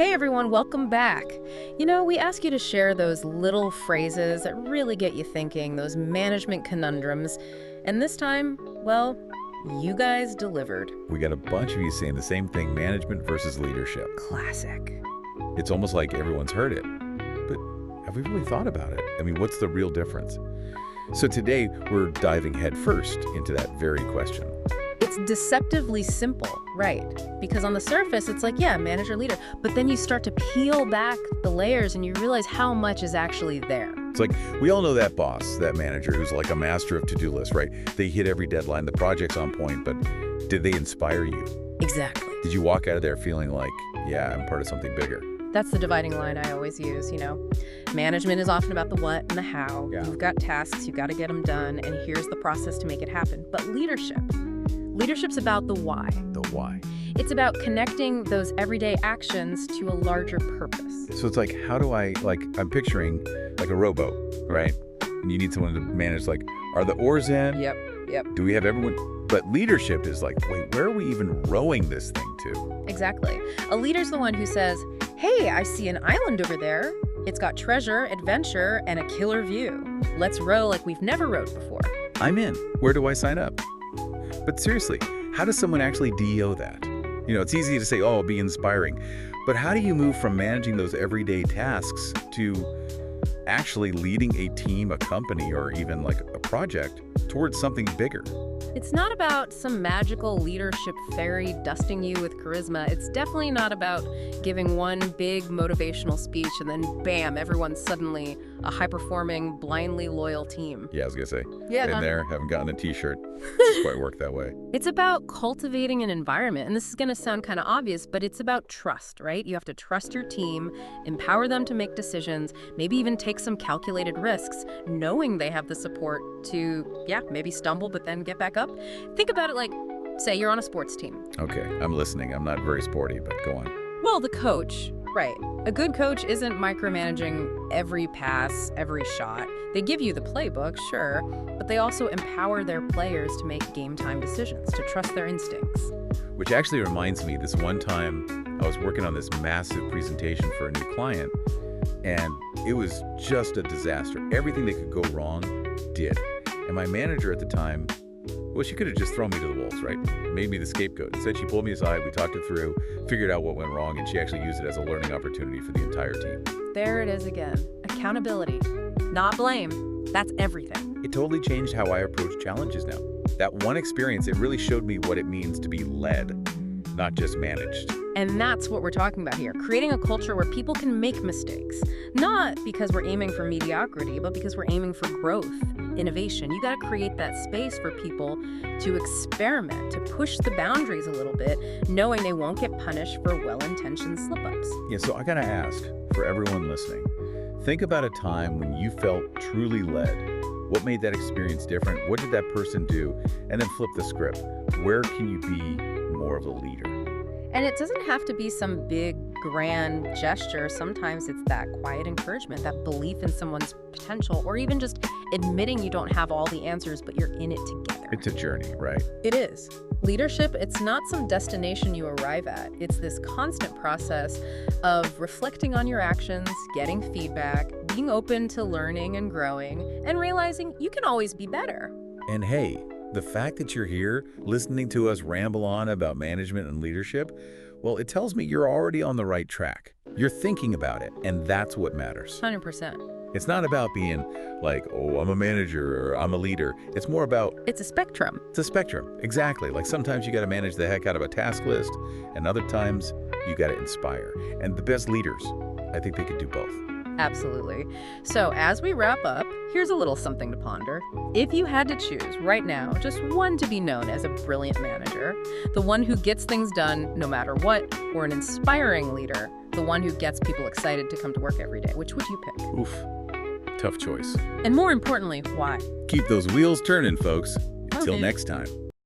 Hey everyone, welcome back. We ask you to share those little phrases that really get you thinking, those management conundrums. And this time, well, you guys delivered. We got a bunch of you saying the same thing, management versus leadership. Classic. It's almost like everyone's heard it. But have we really thought about it? I mean, what's the real difference? So today, we're diving headfirst into that very question. It's deceptively simple, right? Because on the surface, it's like, yeah, manager, leader. But then you start to peel back the layers and you realize how much is actually there. It's like, we all know that boss, that manager who's like a master of to-do lists, right? They hit every deadline, the project's on point, but did they inspire you? Exactly. Did you walk out of there feeling like, yeah, I'm part of something bigger? That's the dividing line I always use, Management is often about the what and the how. Yeah. You've got tasks, you've got to get them done, and here's the process to make it happen. But leadership's about the why. The why. It's about connecting those everyday actions to a larger purpose. So it's like, how do I'm picturing like a rowboat, right? And you need someone to manage, like, are the oars in? Yep. Do we have everyone? But leadership is like, wait, where are we even rowing this thing to? Exactly. A leader's the one who says, hey, I see an island over there. It's got treasure, adventure, and a killer view. Let's row like we've never rowed before. I'm in. Where do I sign up? But seriously, how does someone actually DO that? It's easy to say, oh, be inspiring. But how do you move from managing those everyday tasks to actually leading a team, a company, or even like a project towards something bigger? It's not about some magical leadership fairy dusting you with charisma. It's definitely not about giving one big motivational speech and then bam, everyone's suddenly a high-performing, blindly loyal team. Yeah, I was gonna say. Yeah, Been there, haven't gotten a t-shirt. Doesn't quite work that way. It's about cultivating an environment, and this is gonna sound kind of obvious, but it's about trust, right? You have to trust your team, empower them to make decisions, maybe even take some calculated risks, knowing they have the support to, maybe stumble, but then get back up. Think about it like, say you're on a sports team. Okay, I'm listening. I'm not very sporty, but go on. Well, the coach, right. A good coach isn't micromanaging every pass, every shot. They give you the playbook, sure, but they also empower their players to make game-time decisions, to trust their instincts. Which actually reminds me, this one time I was working on this massive presentation for a new client, and it was just a disaster. Everything that could go wrong did. And my manager at the time, well, she could have just thrown me to the wolves, right? Made me the scapegoat. Instead, she pulled me aside, we talked it through, figured out what went wrong, and she actually used it as a learning opportunity for the entire team. There it is again. Accountability, not blame. That's everything. It totally changed how I approach challenges now. That one experience, it really showed me what it means to be led, not just managed. And that's what we're talking about here, creating a culture where people can make mistakes. Not because we're aiming for mediocrity, but because we're aiming for growth, innovation. You got to create that space for people to experiment, to push the boundaries a little bit, knowing they won't get punished for well-intentioned slip-ups. Yeah, so I got to ask, for everyone listening, think about a time when you felt truly led. What made that experience different? What did that person do? And then flip the script. Where can you be more of a leader? And it doesn't have to be some big, grand gesture. Sometimes it's that quiet encouragement, that belief in someone's potential, or even just admitting you don't have all the answers, but you're in it together. It's a journey, right? It is. Leadership, it's not some destination you arrive at. It's this constant process of reflecting on your actions, getting feedback, being open to learning and growing, and realizing you can always be better. And hey, the fact that you're here listening to us ramble on about management and leadership, well, it tells me you're already on the right track. You're thinking about it, and that's what matters. 100%. It's not about being like, oh, I'm a manager or I'm a leader. It's more about... It's a spectrum. It's a spectrum, exactly. Like sometimes you got to manage the heck out of a task list, and other times you got to inspire. And the best leaders, I think they could do both. Absolutely. So as we wrap up, here's a little something to ponder. If you had to choose right now just one to be known as a brilliant manager, the one who gets things done no matter what, or an inspiring leader, the one who gets people excited to come to work every day, which would you pick? Oof, tough choice. And more importantly, why? Keep those wheels turning, folks. Until Okay. next time.